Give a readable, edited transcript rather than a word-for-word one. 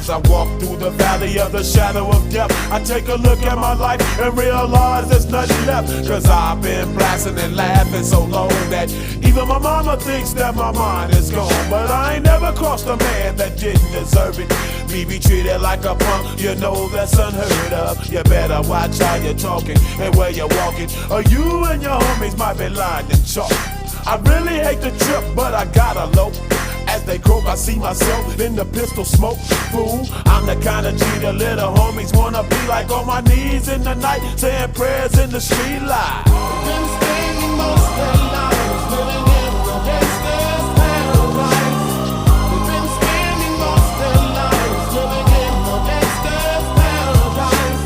As I walk through the valley of the shadow of death, I take a look at my life and realize there's nothing left. Cause I've been blasting and laughing so long that even my mama thinks that my mind is gone. But I ain't never crossed a man that didn't deserve it. Me be treated like a punk, you know that's unheard of. You better watch how you're talking and where you're walking, or you and your homies might be lined in chalk. I really hate the trip, but I gotta low. As they croak, I see myself in the pistol smoke. Fool, I'm the kind of G the little homies wanna be like, on my knees in the night, saying prayers in the street light. Been spending most of their lives living